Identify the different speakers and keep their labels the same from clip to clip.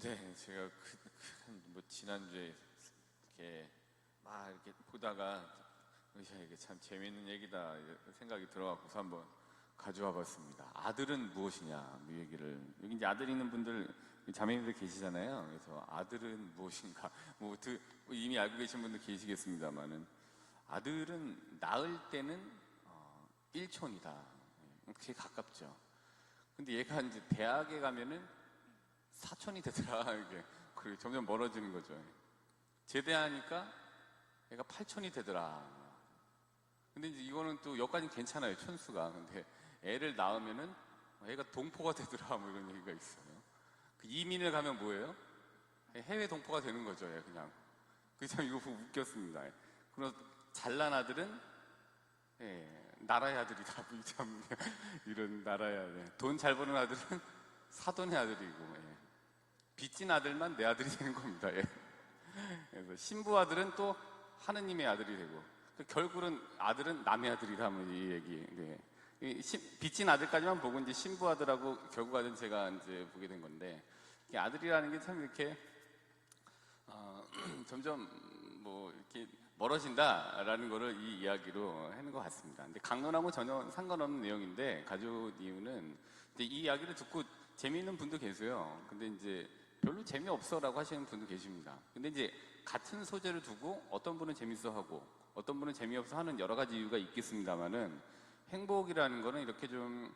Speaker 1: 네, 제가 뭐 지난주에 이렇게 막 이렇게 보다가 이게 참 재미있는 얘기다 생각이 들어갖고서 한번 가져와 봤습니다. 아들은 무엇이냐 이 얘기를. 여기 이제 아들 있는 분들 자매님들 계시잖아요. 그래서 아들은 무엇인가 뭐 이미 알고 계신 분들 계시겠습니다만은 아들은 낳을 때는 일촌이다. 그게 가깝죠. 근데 얘가 이제 대학에 가면은 사촌이 되더라. 이게 그리고 점점 멀어지는 거죠. 제대하니까 얘가 8촌이 되더라. 근데 이제 이거는 또 여기까지는 괜찮아요, 촌수가. 근데 애를 낳으면은 애가 동포가 되더라, 뭐 이런 얘기가 있어요. 그 이민을 가면 뭐예요? 해외 동포가 되는 거죠, 얘 그냥. 그래서 이거 웃겼습니다. 그래서 잘난 아들은 나라의 아들이다. 참 이런 나라의 아들. 돈 잘 버는 아들은 사돈의 아들이고, 빚진 아들만 내 아들이 되는 겁니다. 그래서 신부 아들은 또 하느님의 아들이 되고, 결국은 아들은 남의 아들이다. 뭐 이 얘기. 빚진 아들까지만 보고 이제 신부 아들하고 결국 아들은 제가 이제 보게 된 건데, 아들이라는 게 참 이렇게 점점 뭐 이렇게 멀어진다라는 거를 이 이야기로 하는 것 같습니다. 근데 강론하고 전혀 상관없는 내용인데 가져온 이유는 이제 이 이야기를 듣고 재미있는 분도 계세요. 근데 이제 별로 재미없어라고 하시는 분도 계십니다. 근데 이제 같은 소재를 두고 어떤 분은 재밌어 하고 어떤 분은 재미없어 하는 여러 가지 이유가 있겠습니다만은 행복이라는 거는 이렇게 좀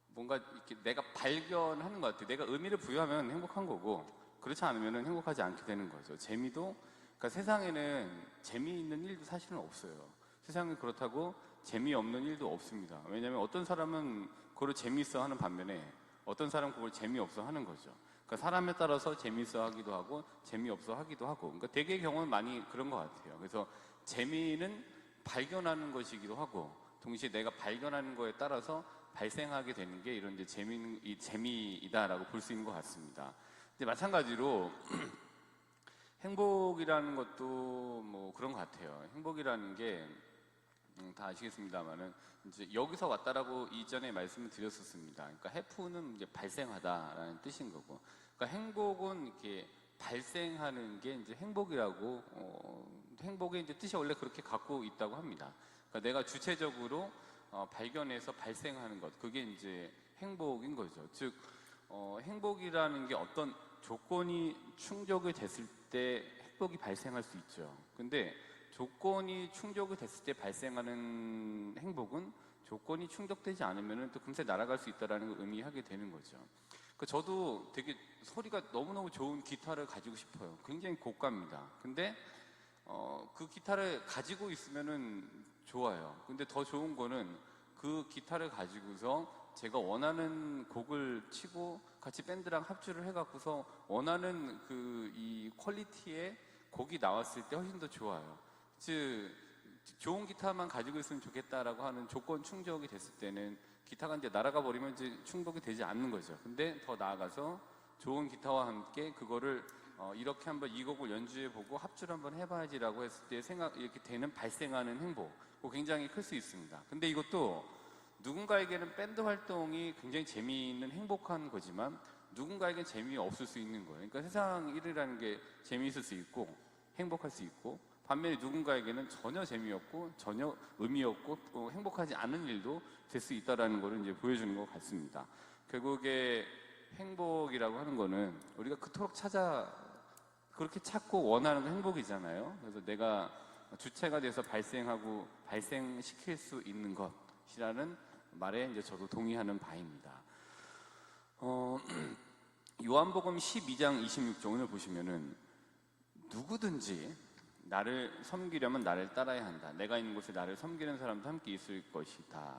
Speaker 1: 뭔가 이렇게 내가 발견하는 것 같아요. 내가 의미를 부여하면 행복한 거고 그렇지 않으면 행복하지 않게 되는 거죠. 재미도, 그러니까 세상에는 재미있는 일도 사실은 없어요. 세상에 그렇다고 재미없는 일도 없습니다. 왜냐하면 어떤 사람은 그걸 재미있어 하는 반면에 어떤 사람은 그걸 재미없어 하는 거죠. 그러니까 사람에 따라서 재미있어 하기도 하고 재미없어 하기도 하고, 그러니까 대개의 경우는 많이 그런 것 같아요. 그래서 재미는 발견하는 것이기도 하고 동시에 내가 발견하는 거에 따라서 발생하게 되는 게 이런 이제 재미이다라고 볼 수 있는 것 같습니다. 근데 마찬가지로 행복이라는 것도 뭐 그런 것 같아요. 행복이라는 게 다 아시겠습니다만은 이제 여기서 왔다라고 이전에 말씀을 드렸었습니다. 그러니까 해프는 이제 발생하다라는 뜻인 거고, 그러니까 행복은 이렇게 발생하는 게 이제 행복이라고 행복의 이제 뜻이 원래 그렇게 갖고 있다고 합니다. 그러니까 내가 주체적으로 발견해서 발생하는 것, 그게 이제 행복인 거죠. 즉 행복이라는 게 어떤 조건이 충족이 됐을 때 행복이 발생할 수 있죠. 근데 조건이 충족이 됐을 때 발생하는 행복은 조건이 충족되지 않으면 또 금세 날아갈 수 있다는 걸 의미하게 되는 거죠. 저도 되게 소리가 너무너무 좋은 기타를 가지고 싶어요. 굉장히 고가입니다. 근데 그 기타를 가지고 있으면은 좋아요. 근데 더 좋은 거는 그 기타를 가지고서 제가 원하는 곡을 치고 같이 밴드랑 합주를 해갖고서 원하는 이 퀄리티의 곡이 나왔을 때 훨씬 더 좋아요. 즉 좋은 기타만 가지고 있으면 좋겠다라고 하는 조건 충족이 됐을 때는 기타가 이제 날아가 버리면 이제 충족이 되지 않는 거죠. 근데 더 나아가서 좋은 기타와 함께 그거를 이렇게 한번 이 곡을 연주해보고 합주를 한번 해봐야지라고 했을 때 이렇게 되는 발생하는 행복, 그거 굉장히 클 수 있습니다. 근데 이것도 누군가에게는 밴드 활동이 굉장히 재미있는 행복한 거지만 누군가에게는 재미없을 수 있는 거예요. 그러니까 세상 일이라는 게 재미있을 수 있고 행복할 수 있고, 반면에 누군가에게는 전혀 재미없고 전혀 의미 없고 또 행복하지 않은 일도 될 수 있다는 것을 이제 보여주는 것 같습니다. 결국에 행복이라고 하는 거는 우리가 그토록 그렇게 찾고 원하는 건 행복이잖아요. 그래서 내가 주체가 돼서 발생시킬 수 있는 것이라는 말에 이제 저도 동의하는 바입니다. 요한복음 12장 26절을 보시면은 누구든지 나를 섬기려면 나를 따라야 한다. 내가 있는 곳에 나를 섬기는 사람도 함께 있을 것이다.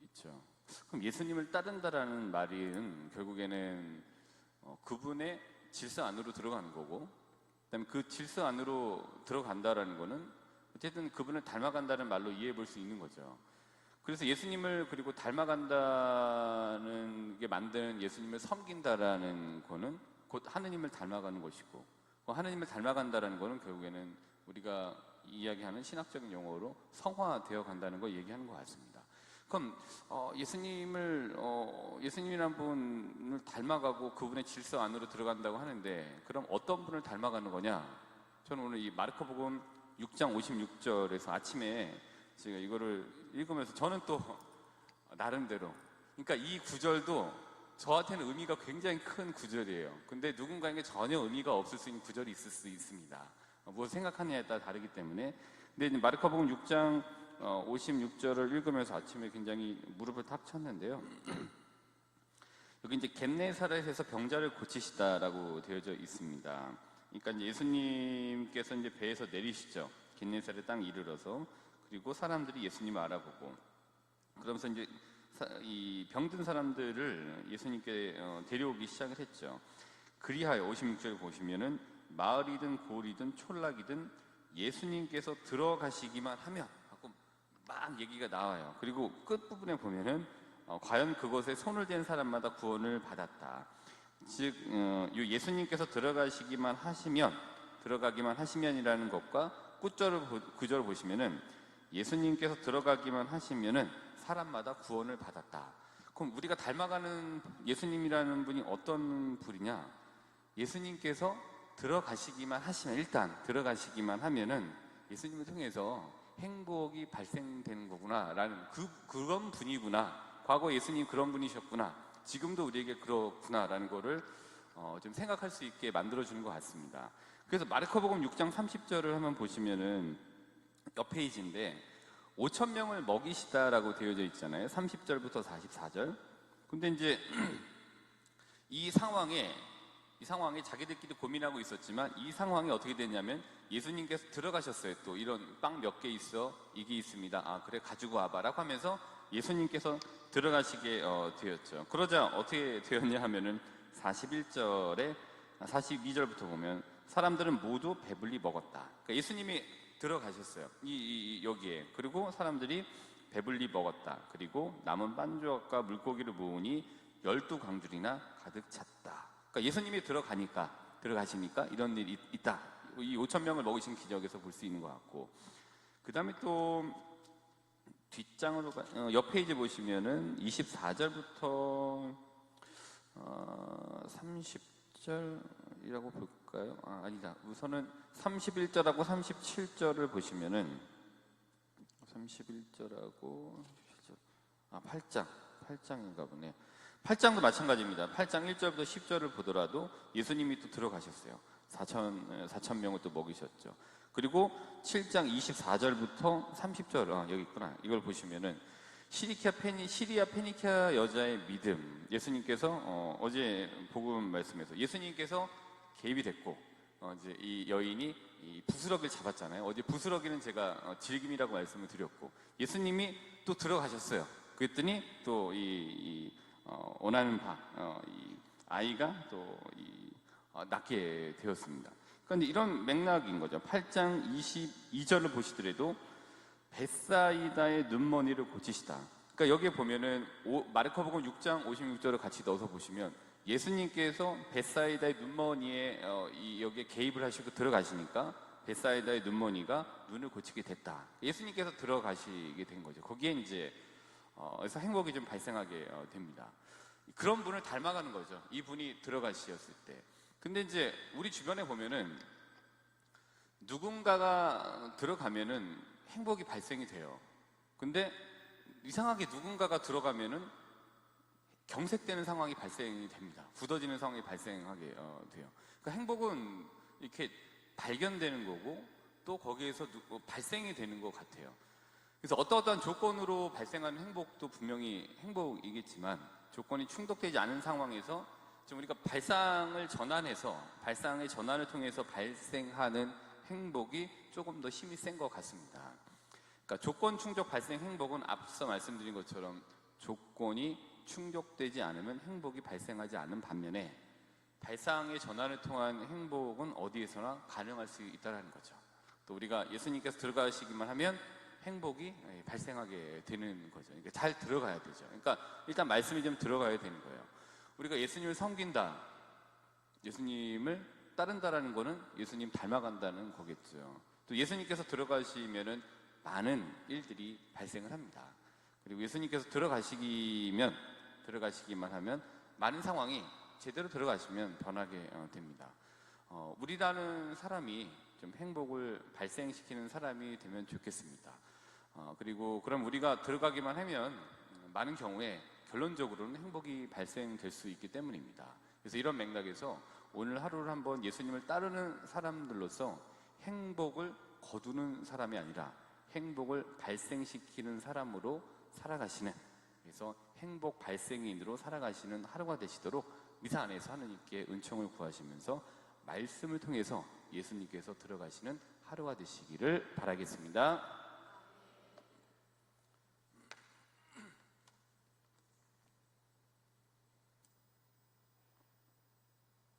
Speaker 1: 있죠. 그럼 예수님을 따른다라는 말은 결국에는 그분의 질서 안으로 들어가는 거고, 그다음에 그 질서 안으로 들어간다라는 거는 어쨌든 그분을 닮아간다는 말로 이해해 볼 수 있는 거죠. 그래서 예수님을 그리고 닮아간다는 게 만드는 예수님을 섬긴다라는 거는 곧 하느님을 닮아가는 것이고, 하느님을 닮아간다는 거는 결국에는 우리가 이야기하는 신학적인 용어로 성화되어 간다는 걸 얘기하는 것 같습니다. 그럼 예수님이란 분을 닮아가고 그분의 질서 안으로 들어간다고 하는데, 그럼 어떤 분을 닮아가는 거냐? 저는 오늘 이 마르코복음 6장 56절에서 아침에 제가 이거를 읽으면서 저는 또 나름대로, 그러니까 이 구절도 저한테는 의미가 굉장히 큰 구절이에요. 근데 누군가에게 전혀 의미가 없을 수 있는 구절이 있을 수 있습니다. 뭘 생각하느냐에 따라 다르기 때문에. 근데 마르코복음 6장 56절을 읽으면서 아침에 굉장히 무릎을 탁 쳤는데요. 여기 이제 겟네사렛에서 병자를 고치시다라고 되어져 있습니다. 그러니까 이제 예수님께서 이제 배에서 내리시죠. 겟네사렛 땅 이르러서. 그리고 사람들이 예수님을 알아보고, 그러면서 이제 이 병든 사람들을 예수님께 데려오기 시작을 했죠. 그리하여 56절 보시면은 마을이든 고을이든 촌락이든 예수님께서 들어가시기만 하면 하고 막 얘기가 나와요. 그리고 끝부분에 보면은 과연 그것에 손을 댄 사람마다 구원을 받았다. 즉 예수님께서 들어가시기만 하시면, 들어가기만 하시면이라는 것과 구절을 보시면은 예수님께서 들어가기만 하시면은 사람마다 구원을 받았다. 그럼 우리가 닮아가는 예수님이라는 분이 어떤 분이냐? 예수님께서 들어가시기만 하시면, 일단 들어가시기만 하면은 예수님을 통해서 행복이 발생되는 거구나 라는 그런 분이구나. 과거 예수님 그런 분이셨구나. 지금도 우리에게 그렇구나 라는 거를 좀 생각할 수 있게 만들어주는 것 같습니다. 그래서 마르코복음 6장 30절을 한번 보시면은 옆 페이지인데 5,000명을 먹이시다라고 되어져 있잖아요. 30절부터 44절. 근데 이제 이 상황에 자기들끼리 고민하고 있었지만, 이 상황이 어떻게 됐냐면 예수님께서 들어가셨어요. 또 이런 빵 몇 개 있어, 이게 있습니다. 아 그래, 가지고 와봐라고 하면서 예수님께서 들어가시게 되었죠. 그러자 어떻게 되었냐 하면은 42절부터 보면 사람들은 모두 배불리 먹었다. 그러니까 예수님이 들어가셨어요. 여기에. 그리고 사람들이 배불리 먹었다. 그리고 남은 반죽과 물고기를 모으니 12광줄이나 가득 찼다. 그러니까 예수님이 들어가시니까 이런 일이 있다. 이 5,000명을 먹이신 기적에서 볼 수 있는 것 같고, 그 다음에 또 뒷장으로 옆 페이지 보시면은 24절부터 30절이라고 볼까요? 아니다. 우선은 31절하고 37절을 보시면은 31절하고 8장인가 보네. 8장도 마찬가지입니다. 8장 1절부터 10절을 보더라도 예수님이 또 들어가셨어요. 4천 명을 또 먹이셨죠. 그리고 7장 24절부터 30절, 여기 있구나. 이걸 보시면은 시리아 페니키아 여자의 믿음, 예수님께서 어제 복음 말씀에서 예수님께서 개입이 됐고, 이제 이 여인이 이 부스러기를 잡았잖아요. 어제 부스러기는 제가 질김이라고 말씀을 드렸고, 예수님이 또 들어가셨어요. 그랬더니 또 원하는 이 아이가 또 낳게 되었습니다. 그런데 이런 맥락인 거죠. 8장 22절을 보시더라도 벳사이다의 눈머니를 고치시다. 그러니까 여기에 보면은 마르코복음 6장 56절을 같이 넣어서 보시면 예수님께서 벳사이다의 눈머니에 여기에 개입을 하시고 들어가시니까 벳사이다의 눈머니가 눈을 고치게 됐다. 예수님께서 들어가시게 된 거죠. 거기에 이제 그래서 행복이 좀 발생하게 됩니다. 그런 분을 닮아가는 거죠. 이 분이 들어가셨을 때. 근데 이제 우리 주변에 보면은 누군가가 들어가면은 행복이 발생이 돼요. 근데 이상하게 누군가가 들어가면은 경색되는 상황이 발생이 됩니다. 굳어지는 상황이 발생하게 돼요. 그러니까 행복은 이렇게 발견되는 거고 또 거기에서 발생이 되는 것 같아요. 그래서 어떠한 조건으로 발생하는 행복도 분명히 행복이겠지만 조건이 충족되지 않은 상황에서 좀 우리가 발상의 전환을 통해서 발생하는 행복이 조금 더 힘이 센 것 같습니다. 그러니까 조건 충족 발생 행복은 앞서 말씀드린 것처럼 조건이 충족되지 않으면 행복이 발생하지 않은 반면에 발상의 전환을 통한 행복은 어디에서나 가능할 수 있다는 거죠. 또 우리가 예수님께서 들어가시기만 하면 행복이 발생하게 되는 거죠. 그러니까 잘 들어가야 되죠. 그러니까 일단 말씀이 좀 들어가야 되는 거예요. 우리가 예수님을 섬긴다, 예수님을 따른다라는 거는 예수님 닮아간다는 거겠죠. 또 예수님께서 들어가시면은 많은 일들이 발생을 합니다. 그리고 예수님께서 들어가시기만 하면 많은 상황이 제대로 들어가시면 변하게 됩니다. 우리라는 사람이 좀 행복을 발생시키는 사람이 되면 좋겠습니다. 그리고 그럼 우리가 들어가기만 하면 많은 경우에 결론적으로는 행복이 발생될 수 있기 때문입니다. 그래서 이런 맥락에서 오늘 하루를 한번 예수님을 따르는 사람들로서 행복을 거두는 사람이 아니라 행복을 발생시키는 사람으로 살아가시는, 그래서 행복 발생인으로 살아가시는 하루가 되시도록 미사 안에서 하느님께 은총을 구하시면서 말씀을 통해서 예수님께서 들어가시는 하루가 되시기를 바라겠습니다.